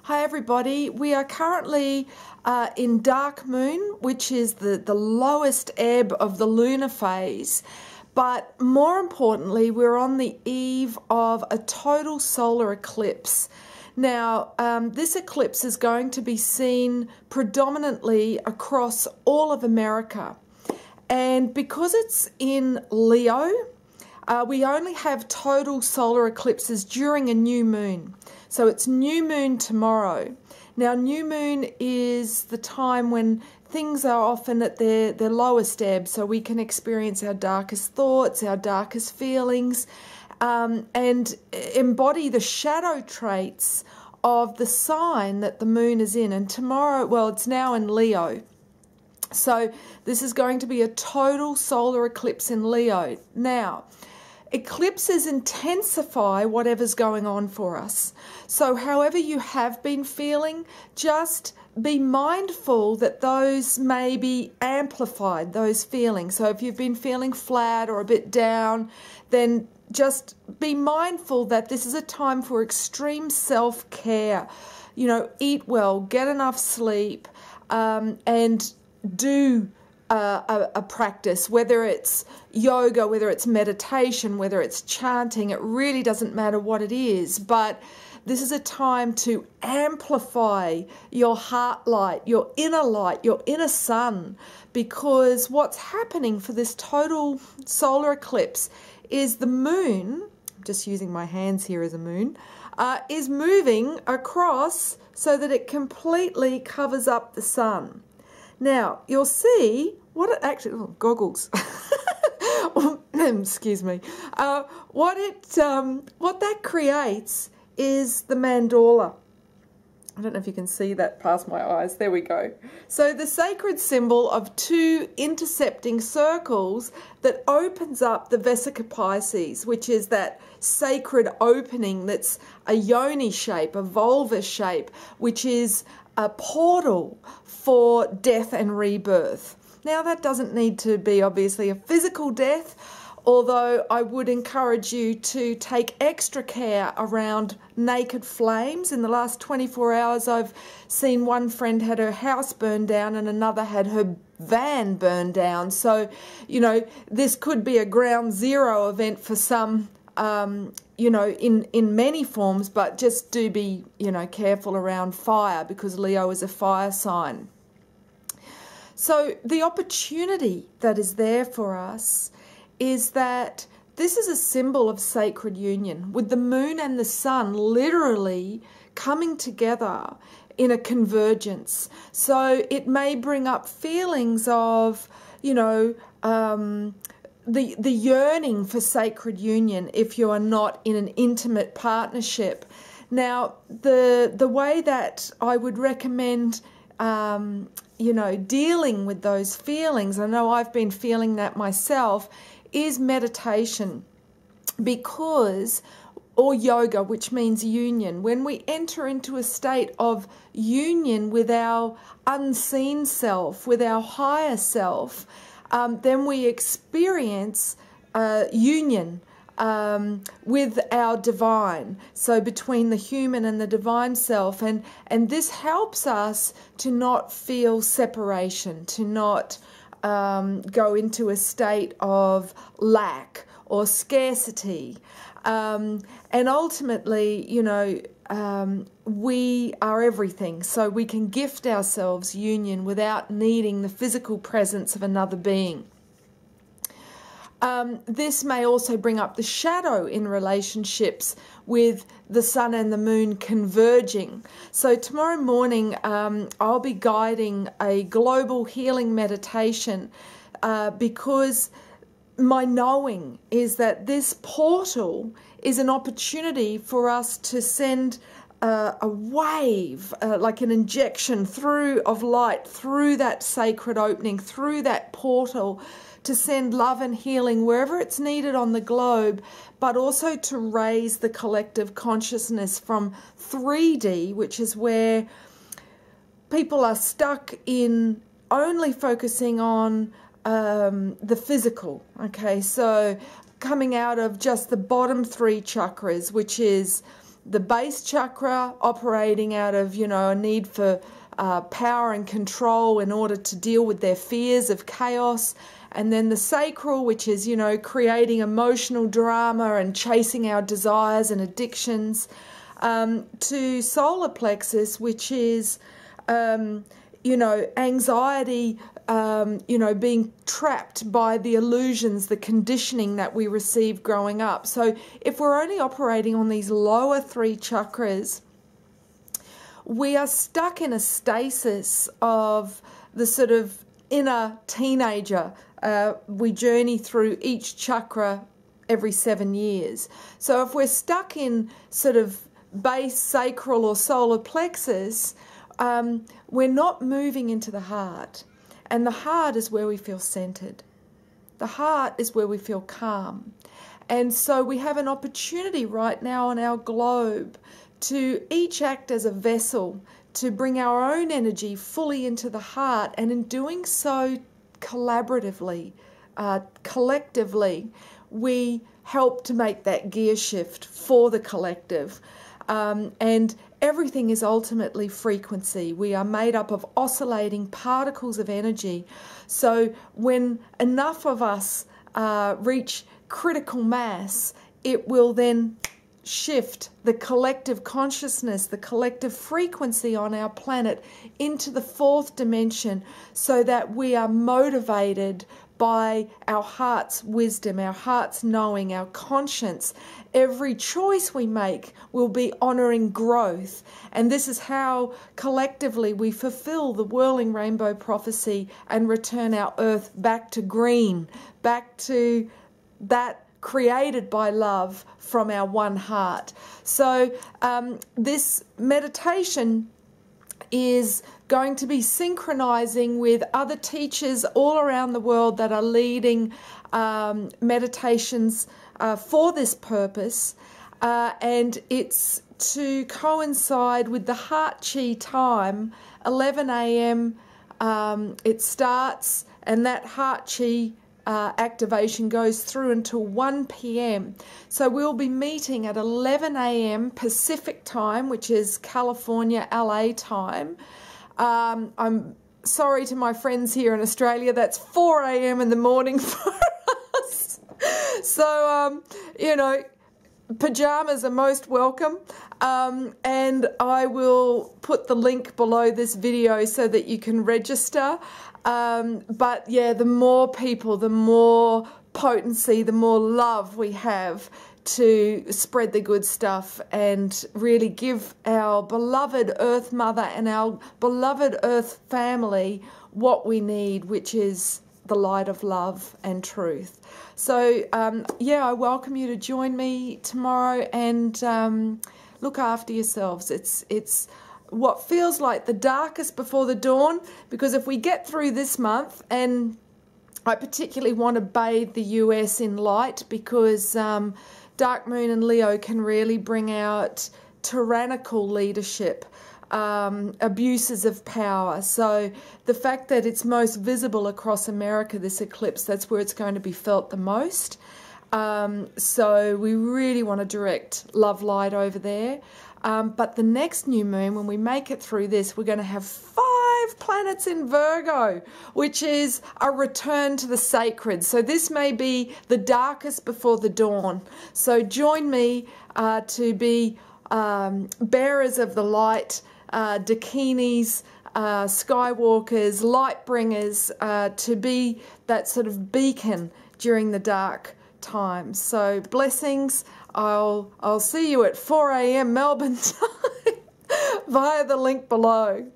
Hi everybody, we are currently in dark moon, which is the lowest ebb of the lunar phase, but more importantly we're on the eve of a total solar eclipse. Now this eclipse is going to be seen predominantly across all of America, and because it's in Leo, we only have total solar eclipses during a new moon. So it's new moon tomorrow. Now new moon is the time when things are often at their lowest ebb, so we can experience our darkest thoughts, our darkest feelings, and embody the shadow traits of the sign that the moon is in. And tomorrow, well, it's now in Leo. So this is going to be a total solar eclipse in Leo. Now, eclipses intensify whatever's going on for us. So however you have been feeling, just be mindful that those may be amplified, those feelings. So if you've been feeling flat or a bit down, then just be mindful that this is a time for extreme self-care. You know, eat well, get enough sleep, and do a practice, whether it's yoga, whether it's meditation, whether it's chanting. It really doesn't matter what it is, but this is a time to amplify your heart light, your inner sun, because what's happening for this total solar eclipse is the moon, I'm just using my hands here as a moon, is moving across so that it completely covers up the sun. Now, you'll see what it actually, oh, goggles, excuse me, what that creates is the mandala. I don't know if you can see that past my eyes. There we go. So the sacred symbol of two intercepting circles that opens up the Vesica Pisces, which is that sacred opening that's a yoni shape, a vulva shape, which is a portal for death and rebirth. Now that doesn't need to be obviously a physical death, although I would encourage you to take extra care around naked flames. In the last 24 hours I've seen one friend had her house burned down and another had her van burned down. So, you know, this could be a ground zero event for some, you know, in many forms, but just do be, you know, careful around fire, because Leo is a fire sign. So the opportunity that is there for us is that this is a symbol of sacred union, with the moon and the sun literally coming together in a convergence. So it may bring up feelings of, you know, the yearning for sacred union if you are not in an intimate partnership. Now, the way that I would recommend you know, dealing with those feelings, I know I've been feeling that myself, is meditation, because, or yoga, which means union. When we enter into a state of union with our unseen self, with our higher self, then we experience union with our divine, so between the human and the divine self, and this helps us to not feel separation, to not go into a state of lack or scarcity, and ultimately, you know, we are everything, so we can gift ourselves union without needing the physical presence of another being. This may also bring up the shadow in relationships with the sun and the moon converging. So tomorrow morning I'll be guiding a global healing meditation, because my knowing is that this portal is an opportunity for us to send a wave, like an injection of light through that sacred opening, through that portal, to send love and healing wherever it's needed on the globe, but also to raise the collective consciousness from 3D, which is where people are stuck in only focusing on the physical. Okay, so coming out of just the bottom three chakras, which is the base chakra operating out of, you know, a need for power and control in order to deal with their fears of chaos. And then the sacral, which is, you know, creating emotional drama and chasing our desires and addictions, to solar plexus, which is, you know, anxiety, you know, being trapped by the illusions, the conditioning that we received growing up. So if we're only operating on these lower 3 chakras, we are stuck in a stasis of the sort of inner teenager. We journey through each chakra every 7 years. So if we're stuck in sort of base, sacral or solar plexus, we're not moving into the heart. And the heart is where we feel centered. The heart is where we feel calm. And so we have an opportunity right now on our globe to each act as a vessel to bring our own energy fully into the heart, and in doing so collaboratively, collectively, we help to make that gear shift for the collective. And everything is ultimately frequency. We are made up of oscillating particles of energy. So when enough of us reach critical mass, it will then shift the collective consciousness, the collective frequency on our planet into the 4th dimension, so that we are motivated by our heart's wisdom, our heart's knowing, our conscience. Every choice we make will be honoring growth. And this is how collectively we fulfill the whirling rainbow prophecy and return our earth back to green, back to that created by love from our one heart. So this meditation is going to be synchronizing with other teachers all around the world that are leading meditations for this purpose, and it's to coincide with the heart chi time, 11 a.m. It starts, and that heart chi activation goes through until 1 p.m. So we'll be meeting at 11 a.m. Pacific time, which is California, LA time. I'm sorry to my friends here in Australia, that's 4 a.m. in the morning for us. So, you know, pajamas are most welcome. And I will put the link below this video so that you can register. But yeah, the more people, the more potency, the more love we have to spread the good stuff and really give our beloved Earth Mother and our beloved Earth family what we need, which is the light of love and truth. So yeah, I welcome you to join me tomorrow, and look after yourselves. It's what feels like the darkest before the dawn, because if we get through this month, and I particularly want to bathe the US in light, because Dark Moon and Leo can really bring out tyrannical leadership, abuses of power. So the fact that it's most visible across America, this eclipse, that's where it's going to be felt the most. So we really want to direct love light over there. But the next new moon, when we make it through this, we're going to have 5 planets in Virgo, which is a return to the sacred. So this may be the darkest before the dawn. So join me to be bearers of the light, Dakinis, skywalkers, light bringers, to be that sort of beacon during the dark times. So blessings. I'll see you at 4 a.m. Melbourne time via the link below.